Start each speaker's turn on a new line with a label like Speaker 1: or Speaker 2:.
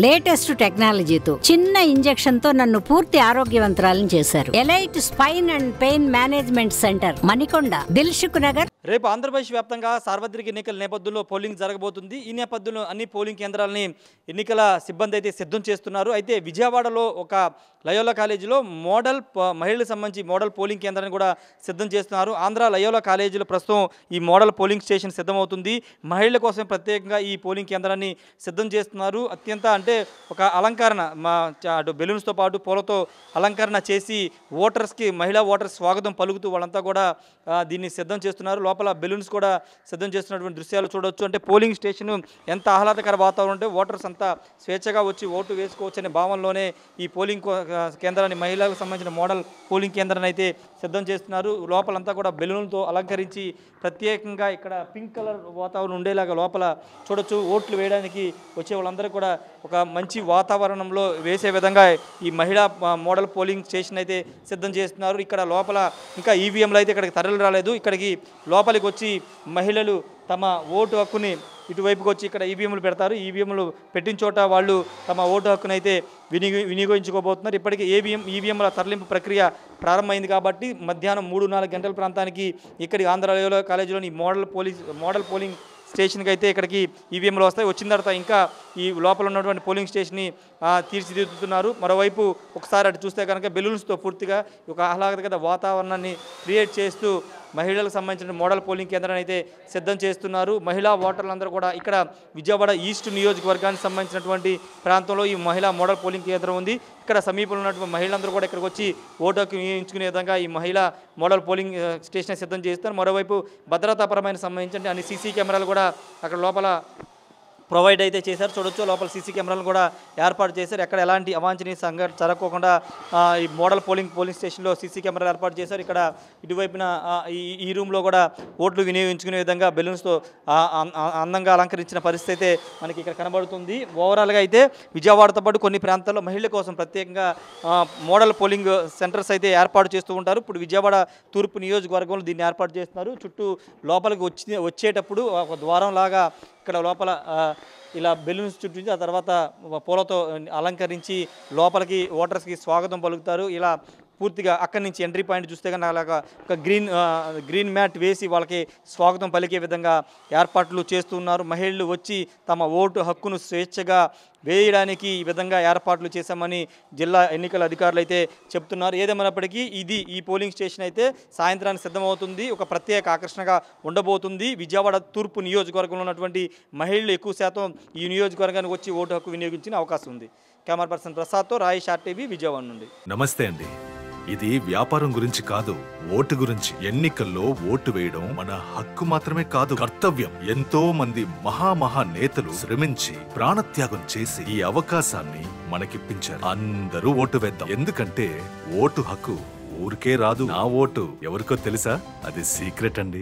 Speaker 1: Latest టెక్నాలజీతో చిన్న injection తో నన్ను పూర్తి ఆరోగ్యవంతురాలను చేశారు. Elite spine and pain management centre, Manikonda, Dilsukh Nagar.
Speaker 2: రేపు ఆంధ్రప్రదేశ్ వ్యాప్తంగా సార్వత్రిక ఎన్నికల నేపథ్యంలో పోలింగ్ జరగబోతుంది. ఈ నేపథ్యంలో అన్ని పోలింగ్ కేంద్రాలని ఎన్నికల సిబ్బంది అయితే సిద్ధం చేస్తున్నారు. అయితే విజయవాడలో ఒక లయోలా కాలేజీలో మహిళలకు సంబంధించి మోడల్ పోలింగ్ కేంద్రాన్ని కూడా సిద్ధం చేస్తున్నారు. ఆంధ్ర లయోలా కాలేజీలో ప్రస్తుతం ఈ మోడల్ పోలింగ్ స్టేషన్ సిద్ధమవుతుంది. మహిళల కోసం ప్రత్యేకంగా ఈ పోలింగ్ కేంద్రాన్ని సిద్ధం చేస్తున్నారు. అత్యంత అంటే ఒక అలంకరణ అటు బెలూన్స్తో పాటు పూలతో అలంకరణ చేసి ఓటర్స్కి మహిళా ఓటర్స్ స్వాగతం పలుకుతూ వాళ్ళంతా కూడా దీన్ని సిద్ధం చేస్తున్నారు. లోపల బెలూన్స్ కూడా సిద్ధం చేస్తున్నటువంటి దృశ్యాలు చూడవచ్చు. అంటే పోలింగ్ స్టేషన్ ఎంత ఆహ్లాదకర వాతావరణం అంటే ఓటర్స్ అంతా స్వేచ్ఛగా వచ్చి ఓటు వేసుకోవచ్చు అనే భావనలోనే ఈ పోలింగ్ కేంద్రాన్ని మహిళలకు సంబంధించిన మోడల్ పోలింగ్ కేంద్రాన్ని అయితే సిద్ధం చేస్తున్నారు. లోపలంతా కూడా బెలూన్లతో అలంకరించి ప్రత్యేకంగా ఇక్కడ పింక్ కలర్ వాతావరణం ఉండేలాగా లోపల చూడొచ్చు. ఓట్లు వేయడానికి వచ్చే వాళ్ళందరూ కూడా ఒక మంచి వాతావరణంలో వేసే విధంగా ఈ మహిళా మోడల్ పోలింగ్ స్టేషన్ అయితే సిద్ధం చేస్తున్నారు. ఇక్కడ లోపల ఇంకా ఈవీఎంలు అయితే ఇక్కడికి తరలి రాలేదు. ఇక్కడికి లోపలికి వచ్చి మహిళలు తమ ఓటు హక్కుని ఇటువైపుకి వచ్చి ఇక్కడ ఈవీఎంలు పెడతారు. ఈవీఎంలు పెట్టిన చోట వాళ్ళు తమ ఓటు హక్కును అయితే వినియోగించుకోబోతున్నారు. ఇప్పటికీ ఈవీఎంల తరలింపు ప్రక్రియ ప్రారంభమైంది కాబట్టి మధ్యాహ్నం 3-4 గంటల ప్రాంతానికి ఇక్కడి ఆంధ్ర లయోలా కాలేజీలోని మోడల్ పోలింగ్ స్టేషన్కి అయితే ఇక్కడికి ఈవీఎంలు వస్తాయి. వచ్చిన తర్వాత ఇంకా ఈ లోపల ఉన్నటువంటి పోలింగ్ స్టేషన్ని తీర్చిదిద్దుతున్నారు. మరోవైపు ఒకసారి అటు చూస్తే కనుక బెలూన్స్తో పూర్తిగా ఒక ఆహ్లాదకర వాతావరణాన్ని క్రియేట్ చేస్తూ మహిళలకు సంబంధించిన మోడల్ పోలింగ్ కేంద్రాన్ని అయితే సిద్ధం చేస్తున్నారు. మహిళా ఓటర్లందరూ కూడా ఇక్కడ విజయవాడ ఈస్ట్ నియోజకవర్గానికి సంబంధించినటువంటి ప్రాంతంలో ఈ మహిళా మోడల్ పోలింగ్ కేంద్రం ఉంది. ఇక్కడ సమీపంలో ఉన్నటువంటి మహిళలందరూ కూడా ఇక్కడికి వచ్చి ఓటు హక్కు వినియోగించుకునే విధంగా ఈ మహిళా మోడల్ పోలింగ్ స్టేషన్ సిద్ధం చేస్తారు. మరోవైపు భద్రతాపరమైన సంబంధించిన అన్ని సీసీ కెమెరాలు కూడా అక్కడ లోపల ప్రొవైడ్ అయితే చేశారు. చూడొచ్చు లోపల సీసీ కెమెరాలు కూడా ఏర్పాటు చేశారు. ఎక్కడ ఎలాంటి అవాంఛనీయ సంఘటన జరగకుండా ఈ మోడల్ పోలింగ్ స్టేషన్లో సీసీ కెమెరాలు ఏర్పాటు చేశారు. ఇక్కడ ఇటువైపున ఈ రూమ్లో కూడా ఓట్లు వినియోగించుకునే విధంగా బెలూన్స్తో అందంగా అలంకరించిన పరిస్థితి అయితే మనకి ఇక్కడ కనబడుతుంది. ఓవరాల్గా అయితే విజయవాడతో పాటు కొన్ని ప్రాంతాల్లో మహిళల కోసం ప్రత్యేకంగా మోడల్ పోలింగ్ సెంటర్స్ అయితే ఏర్పాటు చేస్తూ ఉంటారు. ఇప్పుడు విజయవాడ తూర్పు నియోజకవర్గంలో దీన్ని ఏర్పాటు చేస్తున్నారు. చుట్టూ లోపలికి వచ్చేటప్పుడు ఒక ద్వారం లాగా ఇక్కడ లోపల ఇలా బెలూన్స్ చుట్టూ ఆ తర్వాత పూలతో అలంకరించి లోపలికి ఓటర్స్కి స్వాగతం పలుకుతారు. ఇలా పూర్తిగా అక్కడి నుంచి ఎంట్రీ పాయింట్ చూస్తే కానీ అలాగా ఒక గ్రీన్ మ్యాట్ వేసి వాళ్ళకి స్వాగతం పలికే విధంగా ఏర్పాట్లు చేస్తున్నారు. మహిళలు వచ్చి తమ ఓటు హక్కును స్వేచ్ఛగా వేయడానికి ఈ విధంగా ఏర్పాట్లు చేశామని జిల్లా ఎన్నికల అధికారులు అయితే చెప్తున్నారు. ఏదేమైనప్పటికీ ఈ పోలింగ్ స్టేషన్ అయితే సాయంత్రానికి సిద్ధమవుతుంది. ఒక ప్రత్యేక ఆకర్షణగా ఉండబోతుంది. విజయవాడ తూర్పు నియోజకవర్గంలో ఉన్నటువంటి మహిళలు ఎక్కువ శాతం ఈ నియోజకవర్గానికి వచ్చి ఓటు హక్కు వినియోగించిన అవకాశం ఉంది. Camera person ప్రసాద్తో Rayesh RTV Vijayawada నుండి.
Speaker 3: నమస్తే అండి. ఇది వ్యాపారం గురించి కాదు, ఓటు గురించి. ఎన్నికల్లో ఓటు వేయడం మన హక్కు మాత్రమే కాదు, కర్తవ్యం. ఎంతో మంది మహా నేతలు శ్రమించి ప్రాణత్యాగం చేసి ఈ అవకాశాన్ని మనకిప్పించారు. అందరూ ఓటు వేద్దాం. ఎందుకంటే ఓటు హక్కు ఊరికే రాదు. నా ఓటు ఎవరికో తెలుసా? అది సీక్రెట్ అండి.